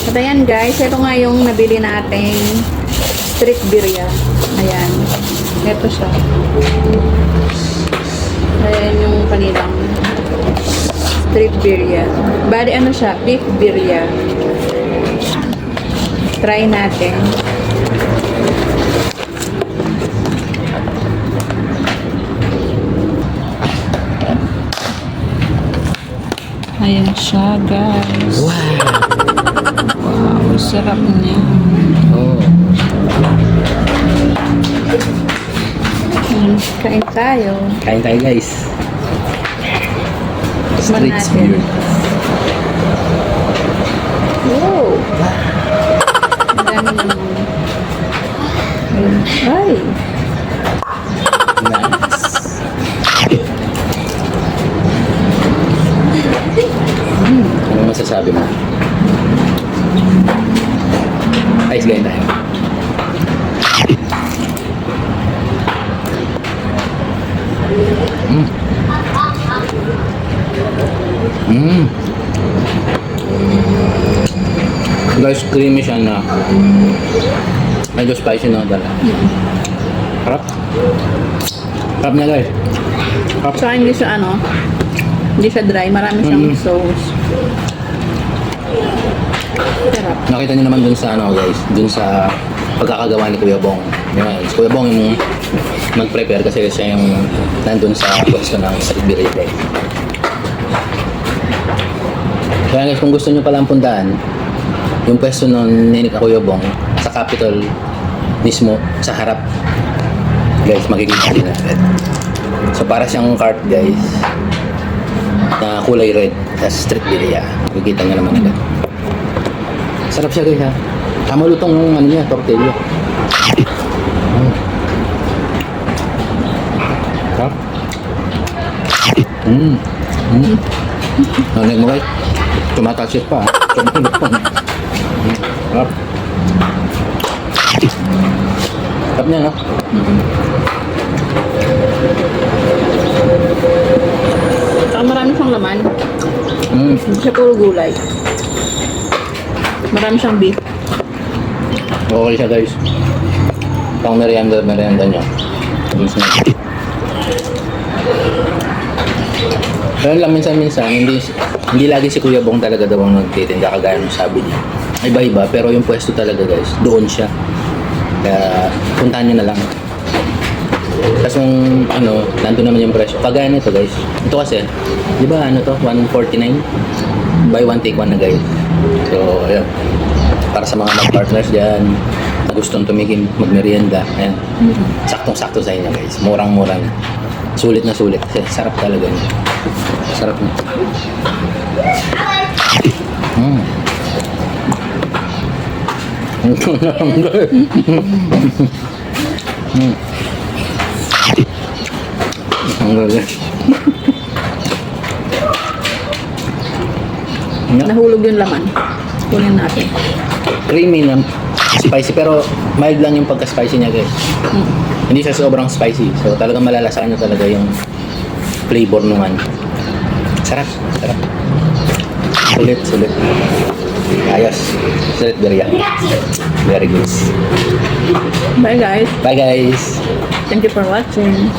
At ayan guys, ito nga yung nabili nating street birria. Ayan. Ito siya. Ayan yung kanilang street birria. Bali ano siya? Beef birria. Try natin. Ayan siya guys. Wow, sarap niya. Oh. Kain tayo. Kain tayo guys. Tikman Street natin. beer. Wow! Ang dami naman. Ay! Nice. Ano masasabi mo? Ice gain tayo. Guys, creamy siya na medyo spicy na dala. Harap. Harap niya guys. Harap. Saka hindi siya ano, hindi siya dry. Marami siyang sauce. Sarap. Nakita niyo naman dun sa ano guys, dun sa pagkakagawa ni Kuya Bong. Yan, si Kuya Bong yung nag-prepare kasi siya yung nandun sa pwesto ng street birria guys. Kaya guys, kung gusto niyo palang puntahan, yung pwesto nun ni Kuya Bong sa Capitol mismo, sa harap. Guys, makikita din natin. So para siyang cart guys, na kulay red, sa street birria. Makikita niyo naman agad. Sarap siya guys ha. Tama lutong yung ano niya, tortilla. Sarap. Narinig mo guys? Tumatalsik pa ha. Tumatulog pa. Sarap. Sarap niya no? Saka marami siyang laman. Hindi siya puro gulay. Marami siyang beef. Okay siya guys. Pang merienda nyo. Pero lang minsan-minsan, hindi lagi si Kuya Bong talaga daw ang nagtitinda kagaya ng sabi niya. Iba-iba, pero yung pwesto talaga guys, doon siya. Kaya puntahan niyo na lang. Tapos yung ano, nandun naman yung presyo. Kagaya nito guys. Ito kasi, di ba ano to, 149? Buy one take one na guys. So, ayun. Para sa mga mag-partners dyan, na gustong tumigim, magmerienda. Ayan. Saktong-sakto sa inyo guys. Murang-mura na. Sulit na sulit. Kasi sarap talaga niya. Sarap na. Ang galing. Nahulog yung laman. Kunin natin. Creamy na spicy pero mild lang yung pagka-spicy niya guys. Hindi siya sobrang spicy. So talagang malalasahan niyo talaga yung flavor nung ano. Sarap, sarap. Sulit, sulit. Ayos. Street birria. Very good. Bye guys. Bye guys. Thank you for watching.